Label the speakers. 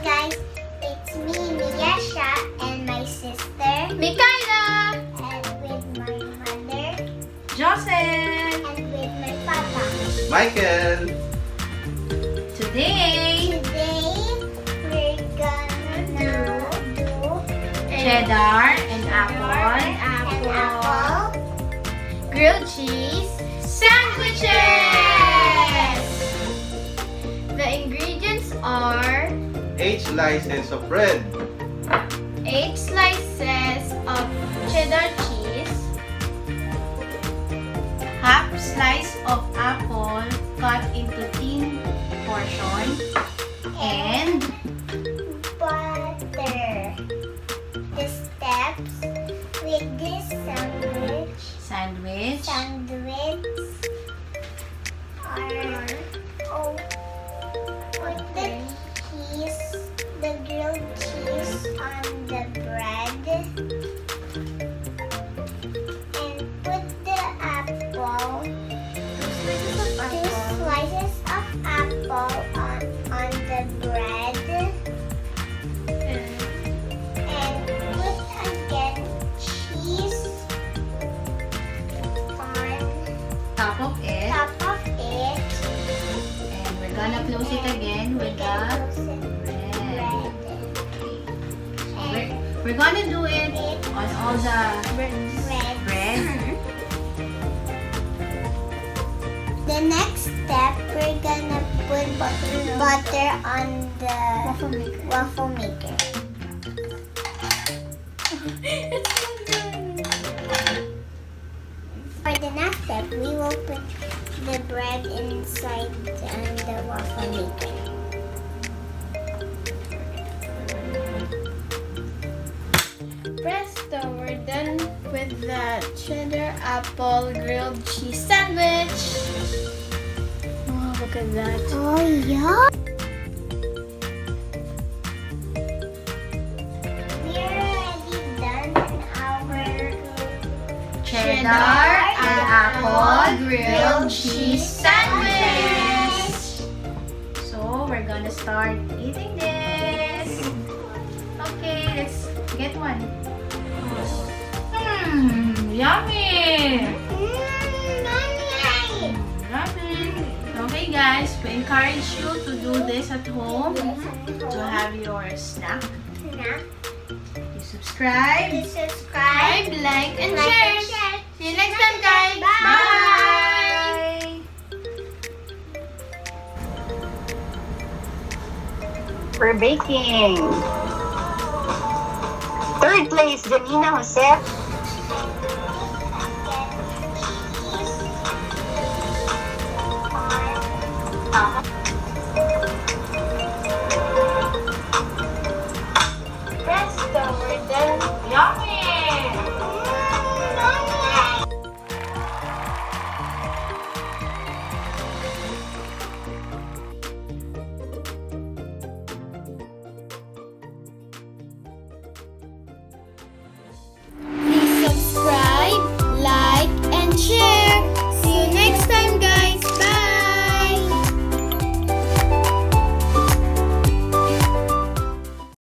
Speaker 1: guys, it's me, Myiesha, and my sister,
Speaker 2: Mikaela!
Speaker 1: and with my mother,
Speaker 2: Joseph!
Speaker 1: and with my papa.
Speaker 3: Michael!
Speaker 2: Today,
Speaker 1: We're gonna do
Speaker 2: cheddar and apple,
Speaker 1: an apple
Speaker 2: grilled cheese sandwiches! The ingredients are
Speaker 3: 8 slices of bread,
Speaker 2: 8 slices of cheddar cheese, half slice of apple cut into thin portion, and
Speaker 1: butter. The steps with this
Speaker 2: sandwich.
Speaker 1: sandwich are put the cheese, the grilled cheese on the bread, and put the apple, 2 slices of apple on the bread, and put again cheese on
Speaker 2: Top of it,
Speaker 1: top of it.
Speaker 2: and we're gonna close it again with the bread. We're gonna do it on all the bread.
Speaker 1: The next step, we're gonna put butter on the waffle maker. For the next step, we will put the bread inside the waffle maker.
Speaker 2: Presto, we're done with the cheddar apple grilled cheese sandwich. Oh, look at that.
Speaker 1: Oh, yeah. We're already done our
Speaker 2: Cheddar and apple grilled cheese sandwich. So, we're gonna start eating this. Okay, let's get one. Yummy! Yummy! Okay guys, we encourage you to do this at home to have your snack. You subscribe, like, and share. See you next time guys. Bye!
Speaker 4: We're baking. Third place, Janina Joseph.